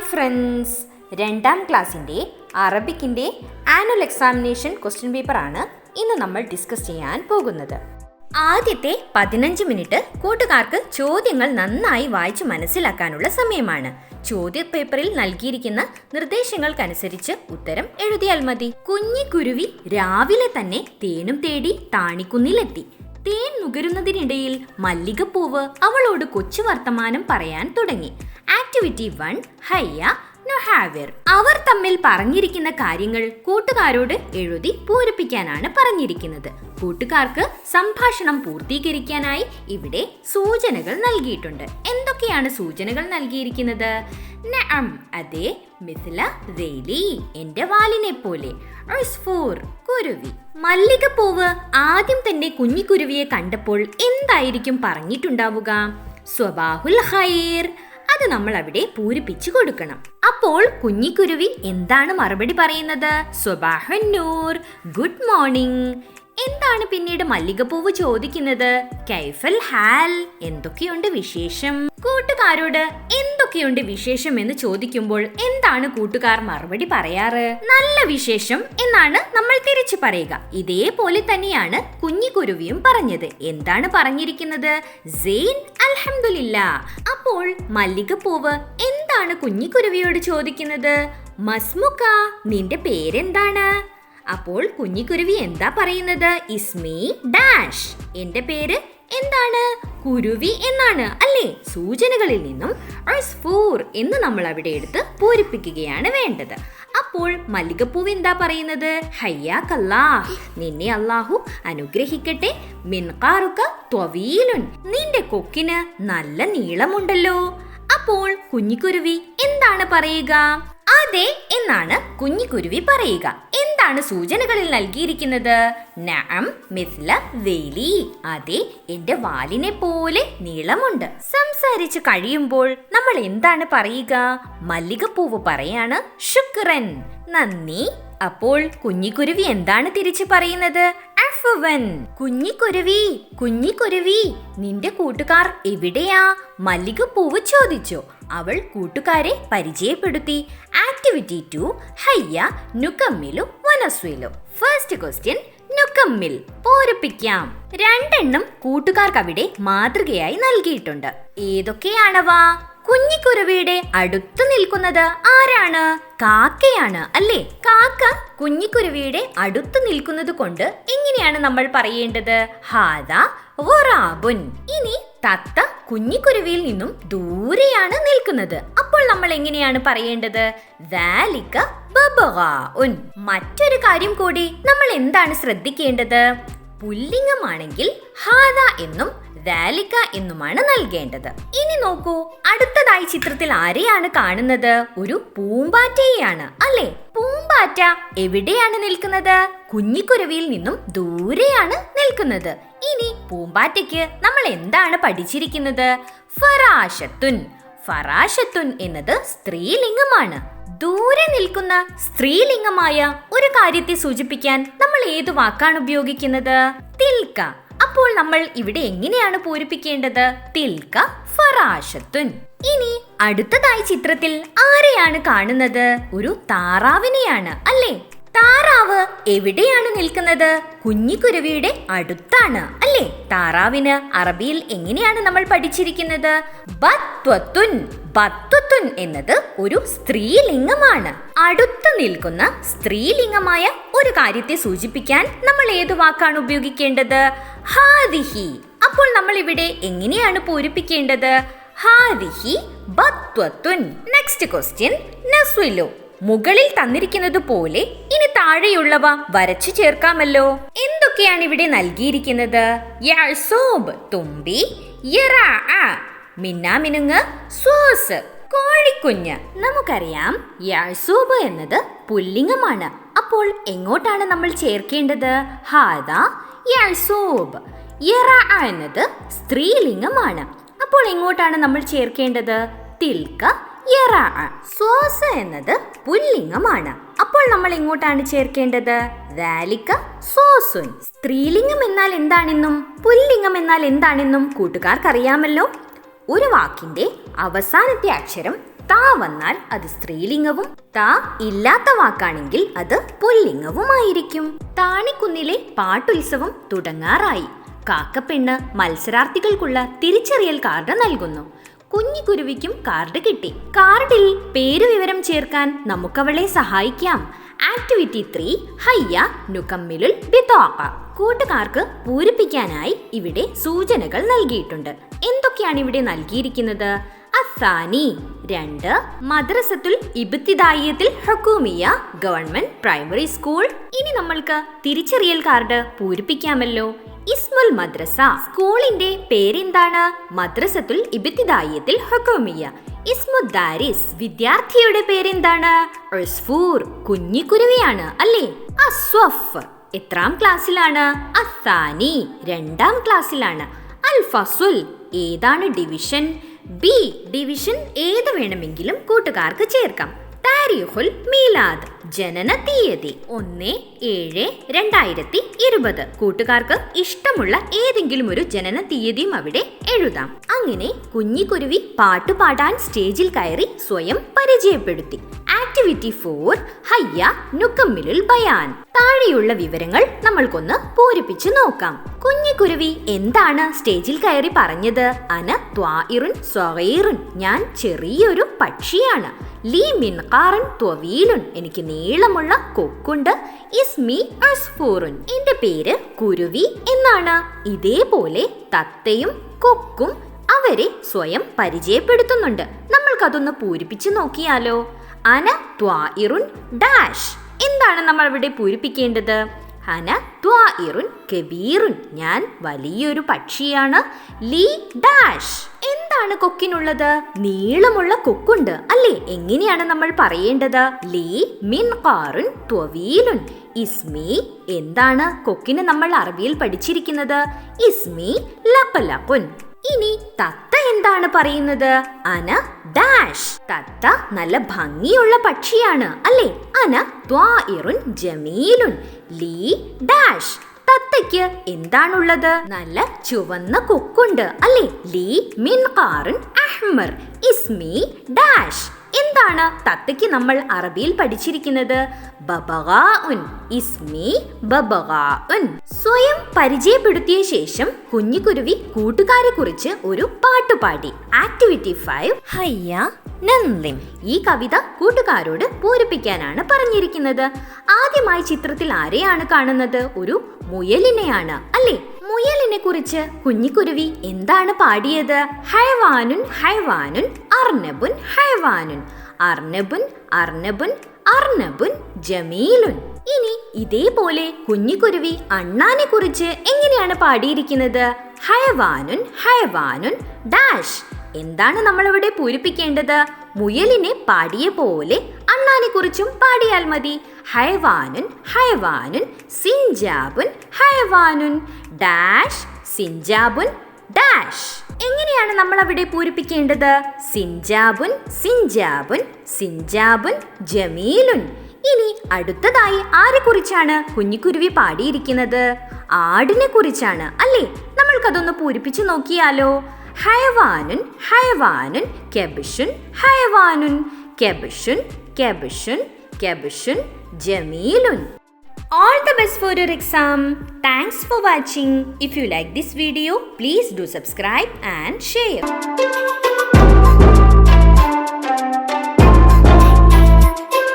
Hi friends, 2ാം ക്ലാസ്സിൻ്റെ അറബിക്കിൻ്റെ annual examination question പേപ്പറാണ് ഇന്ന് നമ്മൾ ഡിസ്കസ് ചെയ്യാൻ പോകുന്നത്. ആദ്യത്തെ 15 മിനിറ്റ് കൂട്ടുകാർക്ക് ചോദ്യങ്ങൾ നന്നായി വായിച്ച് മനസ്സിലാക്കാനുള്ള സമയമാണ്. ചോദ്യപേപ്പറിൽ നൽകിയിരിക്കുന്ന നിർദ്ദേശങ്ങൾക്കനുസരിച്ച് ഉത്തരം എഴുതിയാൽ മതി. കുഞ്ഞിക്കുരുവി രാവിലെ തന്നെ തേനും തേടി താണിക്കുന്നിലെത്തി. തേൻ നുകരുന്നതിനിടയിൽ മല്ലികപ്പൂവ് അവളോട് കൊച്ചു വർത്തമാനം പറയാൻ തുടങ്ങി. ആക്ടിവിറ്റി 1 ഹയ്യ നൊഹാവിർ. അവർ തമ്മിൽ പറഞ്ഞിരിക്കുന്ന കാര്യങ്ങൾ കൂട്ടുകാരോട് എഴുതി പൂരിപ്പിക്കാനാണ് പറഞ്ഞിരിക്കുന്നത്. കൂട്ടുകാർക്ക് സംഭാഷണം പൂർത്തീകരിക്കാനായി ഇവിടെ സൂചനകൾ നൽകിയിട്ടുണ്ട്. എന്തൊക്കെയാണ് സൂചനകൾ നൽകിയിരിക്കുന്നത്? നഅം, അതെ. മിഥ്ല റേലി, എന്റെ വാലിനെ പോലെ. ഉസ്ഫൂർ, കുരുവി. മല്ലികപ്പൂവ് ആദ്യം തന്നെ കുഞ്ഞിക്കുരുവിയെ കണ്ടപ്പോൾ എന്തായിരിക്കും പറഞ്ഞിട്ടുണ്ടാവുക? സ്വബാഹുൽ ഖൈർ. അത് നമ്മൾ അവിടെ പൂരിപ്പിച്ചു കൊടുക്കണം. അപ്പോൾ കുഞ്ഞിക്കുരുവി എന്താണ് മറുപടി പറയുന്നത്? സ്വബാഹുൻ നൂർ, ഗുഡ് മോർണിംഗ്. എന്താണ് പിന്നീട് മല്ലികപ്പൂവ് ചോദിക്കുന്നത്? കൈഫൽ ഹാൽ, എന്തൊക്കെയുണ്ട് വിശേഷം? കൂട്ടുകാരോട് എന്തൊക്കെയുണ്ട് വിശേഷം എന്ന് ചോദിക്കുമ്പോൾ എന്താണ് കൂട്ടുകാർ മറുപടി പറയാറ്? നല്ല വിശേഷം എന്നാണ് നമ്മൾ തിരിച്ചു പറയുക. ഇതേപോലെ തന്നെയാണ് കുഞ്ഞിക്കുരുവിയും പറഞ്ഞത്. എന്താണ് പറഞ്ഞിരിക്കുന്നത്? സെയിൻ അൽഹംദുലില്ലാ. അപ്പോൾ മല്ലികപ്പൂവ് എന്താണ് കുഞ്ഞിക്കുരുവിയോട് ചോദിക്കുന്നത്? മസ്മുക, നിന്റെ പേരെന്താണ്? അപ്പോൾ കുഞ്ഞിക്കുരുവി എന്താ പറയുന്നത്? ഇസ്മി ഡാഷ്, എന്റെ പേര് എന്താണ്? കുരുവി എന്നാണ് അല്ലേ? സൂചനകളിൽ നിന്നും ഉസ്ഫൂർ എന്ന് നമ്മൾ അവിടെ എടുത്ത് പൂരിപ്പിക്കുകയാണ് വേണ്ടത്. അപ്പോൾ മല്ലികപ്പൂവ് എന്താ പറയുന്നത്? ഹയ്യാക്കല്ലാഹ്, നിന്നെ അല്ലാഹു അനുഗ്രഹിക്കട്ടെ. മിൻഖാറുക ത്വവീലുൻ, നിന്റെ കൊക്കിന് നല്ല നീളമുണ്ടല്ലോ. അപ്പോൾ കുഞ്ഞിക്കുരുവി എന്താണ് പറയുക? അതെ എന്നാണ് കുഞ്ഞിക്കുരുവി പറയുക. എന്താണ് സൂചനകളിൽ നൽകിയിരിക്കുന്നത്? നഅം മിഥ്ല വേലി, അതെ, എന്റെ വാലിനെ പോലെ നീളമുണ്ട്. സംസാരിച്ച് കഴിയുമ്പോൾ നമ്മൾ എന്താണ് പറയുക? മല്ലികപ്പൂവ് പറയാണ് ശുക്രൻ, നന്ദി. അപ്പോൾ കുഞ്ഞിക്കുരുവി എന്താണ് തിരിച്ചു പറയുന്നത്? അഫ്വൻ. കുഞ്ഞിക്കുരുവി, കുഞ്ഞിക്കുരുവി, നിന്റെ കൂട്ടുകാർ എവിടെയാ? മല്ലികപ്പൂവ് ചോദിച്ചു. അവൾ കൂട്ടുകാരെ പരിചയപ്പെടുത്തി. ആക്ടിവിറ്റി 2 ഹയ്യ നുകമ്മിലു വനസ്വിലു. ഫസ്റ്റ് ക്വസ്റ്റ്യൻ നുകമ്മിൽ, പൂരിപ്പിക്കാം. 2 കൂട്ടുകാർക്ക് അവിടെ മാതൃകയായി നൽകിയിട്ടുണ്ട്. ഏതൊക്കെയാണവ? കുഞ്ഞിക്കുരുവിയുടെ അടുത്ത് നിൽക്കുന്നത് ആരാണ്? കാക്കയാണ് അല്ലേ? കാക്ക കുഞ്ഞിക്കുരുവിയുടെ അടുത്ത് നിൽക്കുന്നത് കൊണ്ട് എങ്ങനെയാണ് നമ്മൾ പറയേണ്ടത്? ഹാദ ഗുറാബുൻ. ഇനി തത്ത കുഞ്ഞിക്കുരുവിയിൽ നിന്നും ദൂരെയാണ് നിൽക്കുന്നത്. അപ്പോൾ നമ്മൾ എങ്ങനെയാണ് പറയേണ്ടത്? ദാലിക ബബഗാഉൻ. മറ്റൊരു കാര്യം കൂടി നമ്മൾ എന്താണ് ശ്രദ്ധിക്കേണ്ടത്? പുല്ലിംഗമാണെങ്കിൽ ഹാദ എന്നും ദാലിക എന്നുമാണ് നൽകേണ്ടത്. ഇനി നോക്കൂ, അടുത്തതായി ചിത്രത്തിൽ ആരെയാണ് കാണുന്നത്? ഒരു പൂമ്പാറ്റയെയാണ് അല്ലേ? പൂമ്പാറ്റ എവിടെയാണ് നിൽക്കുന്നത്? കുഞ്ഞിക്കുരുവിയിൽ നിന്നും ദൂരെയാണ് നിൽക്കുന്നത്. ഇനി പൂമ്പാറ്റയ്ക്ക് നമ്മൾ എന്താണ് പഠിച്ചിരിക്കുന്നത്? ഫറാശത്തുൻ. ഫറാശത്തുൻ എന്നത് സ്ത്രീലിംഗമാണ്. ദൂരെ നിൽക്കുന്ന സ്ത്രീലിംഗമായ ഒരു കാര്യത്തെ സൂചിപ്പിക്കാൻ നമ്മൾ ഏതു വാക്കാണ് ഉപയോഗിക്കുന്നത്? തിൽക. അപ്പോൾ നമ്മൾ ഇവിടെ എങ്ങനെയാണ് പൂരിപ്പിക്കേണ്ടത്? തിൽക ഫറാശത്തുൻ. ഇനി അടുത്തതായി ചിത്രത്തിൽ ആരെയാണ് കാണുന്നത്? ഒരു താറാവിനെയാണ് അല്ലേ? താറാവ് എവിടെയാണ് നിൽക്കുന്നത്? കുഞ്ഞിക്കുരുവിയുടെ അടുത്താണ് അല്ലേ? താറാവിന് അറബിയിൽ എങ്ങനെയാണ് നമ്മൾ പഠിച്ചിരിക്കുന്നത്? ബത്വത്തുൻ. ബത്വത്തുൻ എന്നത് ഒരു സ്ത്രീലിംഗമാണ്. അടുത്ത് നിൽക്കുന്ന സ്ത്രീലിംഗമായ ഒരു കാര്യത്തെ സൂചിപ്പിക്കാൻ നമ്മൾ ഏതു വാക്കാണ് ഉപയോഗിക്കേണ്ടത്? ഹാദിഹി. അപ്പോൾ നമ്മൾ ഇവിടെ എങ്ങനെയാണ് പൂരിപ്പിക്കേണ്ടത്? ഹാദിഹി ബത്വത്തുൻ. Next question നസ്വിലു. മുകളിൽ തന്നിരിക്കുന്നത് പോലെ ഇനി താഴെയുള്ളവ വരച്ചു ചേർക്കാമല്ലോ. എന്തൊക്കെയാണ് ഇവിടെ നൽകിയിരിക്കുന്നത്? യഅ്സൂബ്, തുമ്പി. യറാഅ, മിന്നാമിനുങ്ങ്. സോസ്, കോഴിക്കുഞ്ഞ്. നമുക്കറിയാം യഅ്സൂബ് എന്നത് പുല്ലിംഗമാണ്. അപ്പോൾ എങ്ങോട്ടാണ് നമ്മൾ ചേർക്കേണ്ടത്? ഹാദ യഅ്സൂബ്. യറാഅ എന്നത് സ്ത്രീലിംഗമാണ്. അപ്പോൾ എങ്ങോട്ടാണ് നമ്മൾ ചേർക്കേണ്ടത്? തിൽക യറാഅ. സോസ് എന്നത് പുല്ലിംഗമാണ്. അപ്പോൾ നമ്മൾ എങ്ങോട്ടാണ് ചേർക്കേണ്ടത്? ദാലിക സോസുൻ. സ്ത്രീലിംഗം എന്നാൽ എന്താണെന്നും പുല്ലിംഗം എന്നാൽ എന്താണെന്നും കൂട്ടുകാർക്ക് അറിയാമല്ലോ. ഒരു വാക്കിന്റെ അവസാനത്തെ അക്ഷരം താ വന്നാൽ അത് സ്ത്രീലിംഗവും താ ഇല്ലാത്ത വാക്കാണെങ്കിൽ അത് പുല്ലിംഗവുമായിരിക്കും. താണിക്കുന്നിലെ പാട്ടുത്സവം തുടങ്ങാറായി. കാക്കപ്പെണ്ണ് മത്സരാർത്ഥികൾക്കുള്ള തിരിച്ചറിയൽ കാർഡ് നൽകുന്നു. കുഞ്ഞിക്കുരുവിക്കും കാർഡ് കിട്ടി. കാർഡിൽ പേരുവിവരം ചേർക്കാൻ നമുക്കവളെ സഹായിക്കാം. ആക്ടിവിറ്റി 3 ഹയ്യ നുകമ്മിലുൽ ബിതാഖ. കൂട്ടുകാർക്ക് പൂരിപ്പിക്കാനായി ഇവിടെ സൂചനകൾ നൽകിയിട്ടുണ്ട്. എന്തൊക്കെയാണ് ഇവിടെ നൽകിയിരിക്കുന്നത്? അസാനി 2 മദ്രസത്തുൽ ഇബ്തിദായിയത്തുൽ ഹുകൂമിയ ഗവൺമെന്റ് പ്രൈമറി സ്കൂൾ. ഇനി നമ്മൾക്ക് തിരിച്ചറിയൽ കാർഡ് പൂരിപ്പിക്കാമല്ലോ. ഇസ്മുൽ മദ്രസ സ്കൂളിന്റെ പേരെന്താണ്? മദ്രസത്തുൽ ഇബ്തിദായിയത്തുൽ ഹുകൂമിയ. ഇസ്മുദ്ദാരിസ് വിദ്യാർത്ഥിയുടെ പേരെന്താണ്? ഉസ്ഫൂർ കുഞ്ഞിക്കുരുവിയാണ് അല്ലേ? അസ്വഫ് എത്രാം ക്ലാസ്സിലാണ്? അസാനി 2ാം ക്ലാസ്സിലാണ്. അൽ ഫസുൽ ഏതാണ് ഡിവിഷൻ? ബി ഡിവിഷൻ ഏത് വേണമെങ്കിലും കൂട്ടുകാർക്ക് ചേർക്കാം. താരീഖുൽ മീലാദ് ജനന തീയതി 1/7/2020. കൂട്ടുകാർക്ക് ഇഷ്ടമുള്ള ഏതെങ്കിലും ഒരു ജനന തീയതിയും അവിടെ എഴുതാം. അങ്ങനെ കുഞ്ഞിക്കുരുവി പാട്ടുപാടാൻ സ്റ്റേജിൽ കയറി സ്വയം പരിചയപ്പെടുത്തി. ആക്ടിവിറ്റി 4 ഹയ്യ നുകമ്മിലുൽ ബയാൻ. താഴെയുള്ള വിവരങ്ങൾ നമ്മൾക്കൊന്ന് പൂരിപ്പിച്ചു നോക്കാം. കുഞ്ഞിക്കുരുവി എന്താണ് സ്റ്റേജിൽ കയറി പറഞ്ഞത്? അന ത്വാഇറുൻ സ്വഗീറുൻ ഞാൻ ചെറിയൊരു പക്ഷിയാണ്. ലീ മിൻഖാറുൻ ത്വവീലുൻ എനിക്ക് നീളമുള്ള കൊക്കുണ്ട്. ഇസ്മി അസ്ഫൂറുൻ എന്റെ പേര് കുരുവി എന്നാണ്. ഇതേപോലെ തത്തയും കൊക്കും അവരെ സ്വയം പരിചയപ്പെടുത്തുന്നുണ്ട്. നമ്മൾക്കതൊന്ന് പൂരിപ്പിച്ചു നോക്കിയാലോ? അന ത്വാഇറുൻ ഡാഷ്. എന്താണ് നമ്മൾ ഇവിടെ പൂരിപ്പിക്കേണ്ടത്? അന ത്വാഇറുൻ കബീറുൻ ഞാൻ വലിയൊരു പക്ഷിയാണ്. ലീ ഡാഷ് എന്താണ് കൊക്കിനുള്ളത്? നീളമുള്ള കൊക്കുണ്ട് അല്ലേ? എങ്ങനെയാണ് നമ്മൾ പറയേണ്ടത്? ലീ മിൻഖാറുൻ ത്വവീലുൻ. ഇസ്മി എന്താണ് കൊക്കിന് നമ്മൾ അറബിയിൽ പഠിച്ചിരിക്കുന്നത്? ഇസ്മി ലഖലഖുൻ. ഇനി തത്ത എന്താണ് പറയുന്നത്? അന ഡാഷ്. തത്ത നല്ല ഭംഗിയുള്ള പക്ഷിയാണ് അല്ലേ? അന ത്വാഇറുൻ ജമീലുൻ. ലീ ഡാഷ് തത്തയ്ക്ക് എന്താണുള്ളത്? നല്ല ചുവന്ന കൊക്കുണ്ട് അല്ലേ? ലീ മിൻഖാറുൻ അഹ്മർ. ഇസ്മി ഡാഷ് എന്താണ് തത്തയ്ക്ക് നമ്മൾ അറബിയിൽ പഠിച്ചിരിക്കുന്നത്? ബബഗാഉൻ. ഇസ്മി ബബഗാഉൻ. സ്വയം പരിചയപ്പെടുത്തിയ ശേഷം കുഞ്ഞിക്കുരുവി കൂട്ടുകാരെ കുറിച്ച് ഒരു പാട്ടുപാടി. ആക്ടിവിറ്റി 5 ഹയ്യ നന്ദിം. ഈ കവിത കൂട്ടുകാരോട് പൂരിപ്പിക്കാനാണ് പറഞ്ഞിരിക്കുന്നത്. ആദ്യമായി ചിത്രത്തിൽ ആരെയാണ് കാണുന്നത്? ഒരു മുയലിനെയാണ് അല്ലേ? മുയലിനെ കുറിച്ച് കുഞ്ഞിക്കുരുവി എന്താണ് പാടിയത്? ഹൈവാനുൻ ഹൈവാനുൻ അർനബുൻ ഹൈവാനുൻ. അർനബുൻ അർനബുൻ അർനബുൻ ജമീലുൻ. ഇനി ഇതേപോലെ കുഞ്ഞിക്കുരുവി അണ്ണാനെ കുറിച്ച് എങ്ങനെയാണ് പാടിയിരിക്കുന്നത്? ഹൈവാനുൻ ഹൈവാനുൻ ഡാഷ്. എന്താണ് നമ്മളിവിടെ പൂരിപ്പിക്കേണ്ടത്? മുയലിനെ പാടിയ പോലെ അണ്ണാനെ കുറിച്ചും പാടിയാൽ മതി. ഹൈവാനുൻ ഹൈവാനുൻ സിൻജാബുൻ ഹൈവാനുൻ ഡാഷ് സിൻജാബുൻ ഡാഷ്. എങ്ങനെയാണ് നമ്മൾ അവിടെ പൂരിപ്പിക്കേണ്ടത്? സിൻജാബുൻ സിൻജാബുൻ സിൻജാബുൻ ജമീലുൻ. ഇനി അടുത്തതായി ആരെ കുറിച്ചാണ് കുഞ്ഞിക്കുരുവി പാടിയിരിക്കുന്നത്? ആടിനെ കുറിച്ചാണ് അല്ലേ? നമ്മൾക്കതൊന്ന് പൂരിപ്പിച്ചു നോക്കിയാലോ? ഹൈവാനുൻ ഹൈവാനുൻ കെബിഷുൻ ഹൈവാനുൻ കെബിഷുൻ കെബിഷുൻ കെബിഷുൻ ജമീലുൻ. All the best for your exam. Thanks for watching. If you like this video, please do subscribe and share.